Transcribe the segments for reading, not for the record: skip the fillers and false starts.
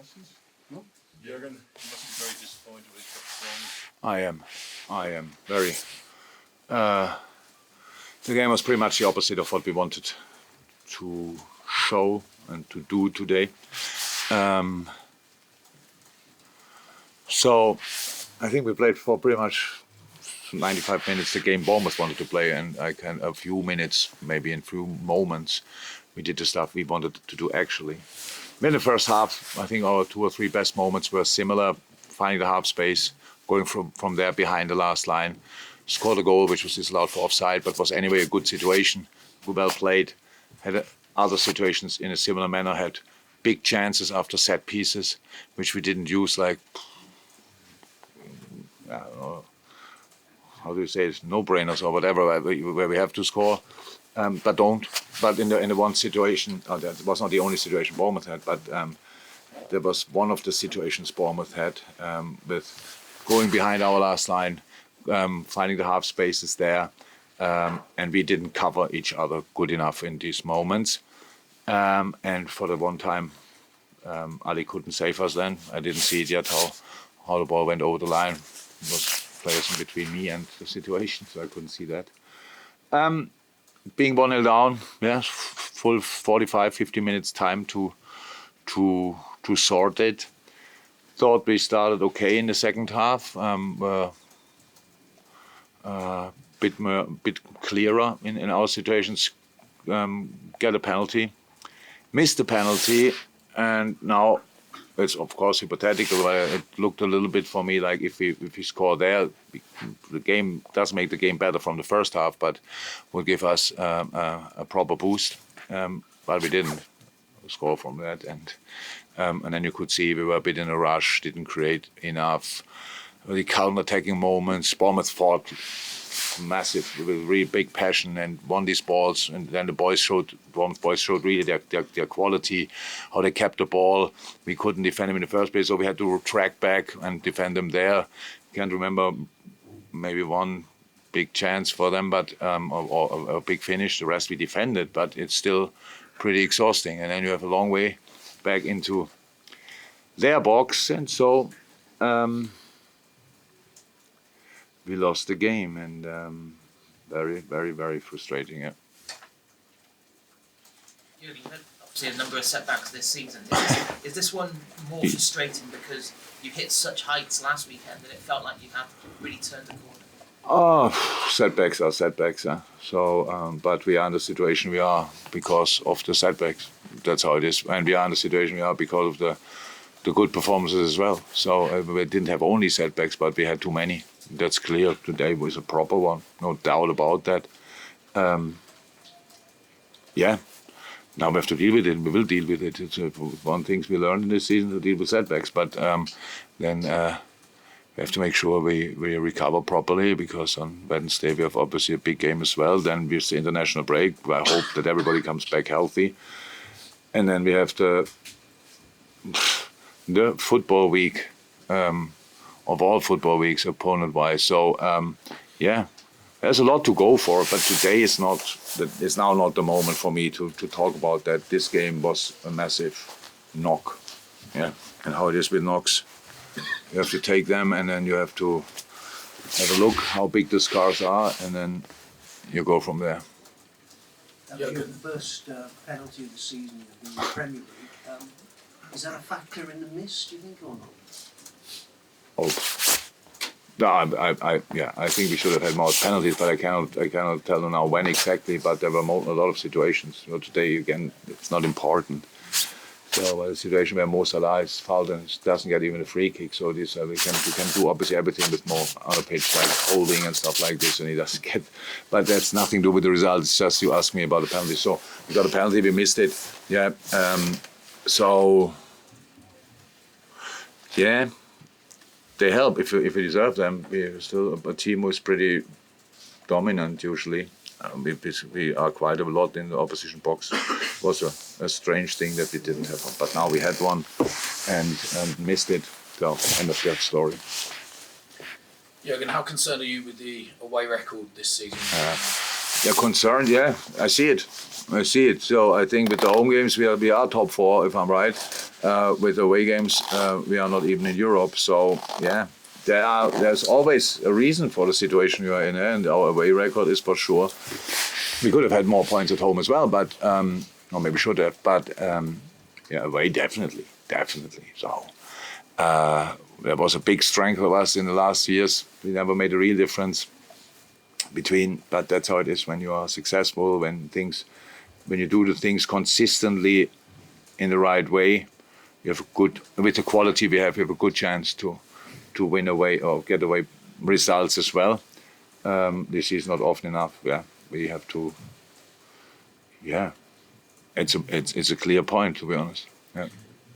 questions? No? Jurgen, you must be very disappointed with the performance. I am very. The game was pretty much the opposite of what we wanted to show and to do today. So I think we played for pretty much 95 minutes the game Bournemouth wanted to play, and a few minutes, maybe in few moments, we did the stuff we wanted to do actually. In the first half, I think our 2 or 3 best moments were similar, finding the half space, going from there behind the last line, scored a goal which was disallowed for offside, but was anyway a good situation, well played, had other situations in a similar manner, had big chances after set pieces, which we didn't use, like, I don't know, how do you say it, no-brainers or whatever, where we have to score, but don't. But in the one situation, that was not the only situation Bournemouth had, but there was one of the situations Bournemouth had with going behind our last line, finding the half spaces there, and we didn't cover each other good enough in these moments. And for the one time, Ali couldn't save us then. I didn't see it yet how the ball went over the line. It was players in between me and the situation, so I couldn't see that. Being 1-0 down, yeah, full 45, 50 minutes time to sort it. Thought we started okay in the second half. Bit clearer in our situations. Get a penalty, missed the penalty, and now it's of course hypothetical. But it looked a little bit for me like if we score there, the game does make the game better from the first half, but would give us a proper boost. But we didn't score from that, and then you could see we were a bit in a rush, didn't create enough really counter-attacking moments. Bournemouth fought massive, with really big passion and won these balls, and then the boys showed really their quality, how they kept the ball. We couldn't defend them in the first place, so we had to track back and defend them there. Can't remember maybe one big chance for them, but or a big finish. The rest we defended, but it's still pretty exhausting. And then you have a long way back into their box, and so we lost the game, and very, very, very frustrating. Yeah. Jurgen, you've had obviously a number of setbacks this season. Is this one more frustrating because you hit such heights last weekend that it felt like you had really turned the corner? Oh, setbacks are setbacks. Huh? So, but we are in the situation we are because of the setbacks. That's how it is, and we are in the situation we are because of the good performances as well. So we didn't have only setbacks, but we had too many. That's clear. Today was a proper one, no doubt about that. Yeah, now we have to deal with it. We will deal with it. It's one thing we learned in this season to deal with setbacks, but then we have to make sure we recover properly, because on Wednesday we have obviously a big game as well. Then we have the international break. I hope that everybody comes back healthy, and then we have the football week. Of all football weeks, opponent-wise. So, yeah, there's a lot to go for, but today is now not the moment for me to talk about that. This game was a massive knock, yeah, and how it is with knocks. You have to take them, and then you have to have a look how big the scars are, and then you go from there. That was your first penalty of the season in the Premier League. Is that a factor in the miss, do you think, or not? Oh, no, I think we should have had more penalties, but I cannot tell you now when exactly. But there were a lot of situations. You know, today again, it's not important. So a situation where Mo Salah is fouled and doesn't get even a free kick. So this we can do obviously everything with Mo on a pitch, like holding and stuff like this, and he doesn't get. But that's nothing to do with the result. It's just you asked me about the penalty. So we got a penalty, we missed it. Yeah. So yeah. They help if we deserve them. We're still a team who's pretty dominant usually. We are quite a lot in the opposition box. It was a strange thing that we didn't have one, but now we had one and missed it. So end of that story. Jurgen, how concerned are you with the away record this season? They're concerned, yeah. I see it. So I think with the home games we are top 4, if I'm right. With the away games we are not even in Europe. So yeah, there's always a reason for the situation you are in, and our away record is for sure. We could have had more points at home as well, but or maybe should have. But yeah, away definitely. So there was a big strength of us in the last years. We never made a real difference but that's how it is when you are successful, when you do the things consistently in the right way. You have with the quality we have a good chance to win away or get away results as well. This is not often enough. Yeah, we have to. Yeah, it's a clear point, to be honest. Yeah.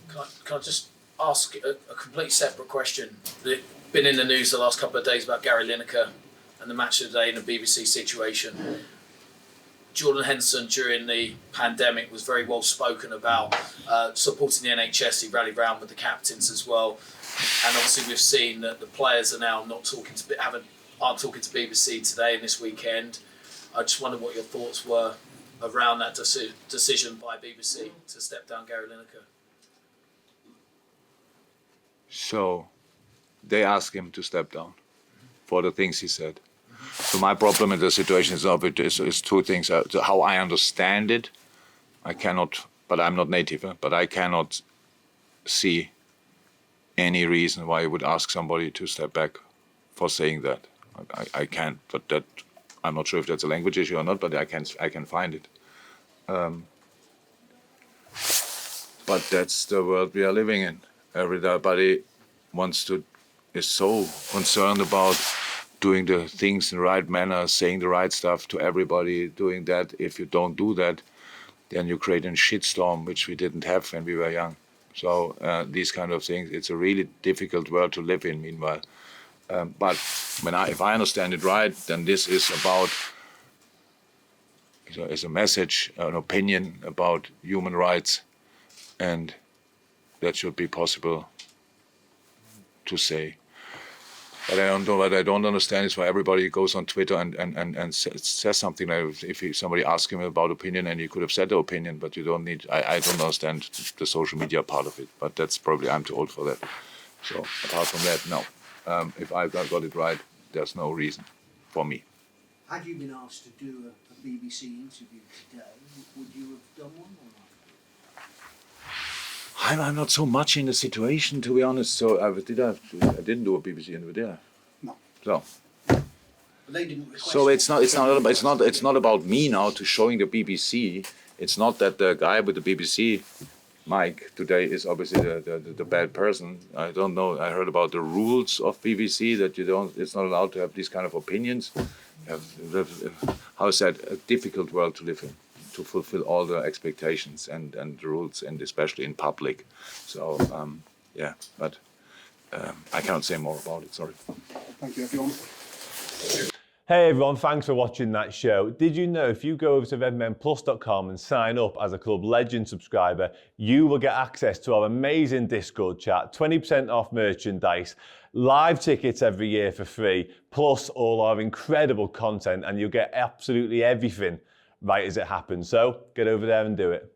Can I just ask a complete separate question? That's been in the news the last couple of days about Gary Lineker and the match of the day in the BBC situation. Jordan Henderson during the pandemic was very well spoken about supporting the NHS. He rallied round with the captains as well, and obviously we've seen that the players are now not talking aren't talking to BBC today and this weekend. I just wondered what your thoughts were around that decision by BBC to step down Gary Lineker. So they asked him to step down for the things he said. So my problem in the situation is two things. How I understand it, I cannot, but I'm not native, but I cannot see any reason why you would ask somebody to step back for saying that. I can't, but that I'm not sure if that's a language issue or not, but I can find it. But that's the world we are living in. Everybody is so concerned about doing the things in the right manner, saying the right stuff to everybody, doing that. If you don't do that, then you create a shitstorm, which we didn't have when we were young. So these kind of things, it's a really difficult world to live in, meanwhile. But if I understand it right, then this is about, is a message, an opinion about human rights, and that should be possible to say. But what I don't understand is why everybody goes on Twitter and says something like, if somebody asks him about opinion, and he could have said the opinion, but you don't need, I don't understand the social media part of it, but that's probably, I'm too old for that. So apart from that, no. If I got it right, there's no reason for me. Had you been asked to do a BBC interview today, would you have done one or not? I'm not so much in the situation, to be honest. So I didn't do a BBC interview, did I? No. So. But they didn't request. So it's not about me now to showing the BBC. It's not that the guy with the BBC mic today is obviously the bad person. I don't know. I heard about the rules of BBC that it's not allowed to have these kind of opinions. How is that a difficult world to live in? To fulfill all the expectations and the rules, and especially in public. So, yeah, but I cannot say more about it, sorry. Thank you, everyone. Hey everyone, thanks for watching that show. Did you know if you go over to redmenplus.com and sign up as a Club Legend subscriber, you will get access to our amazing Discord chat, 20% off merchandise, live tickets every year for free, plus all our incredible content, and you'll get absolutely everything right as it happens. So get over there and do it.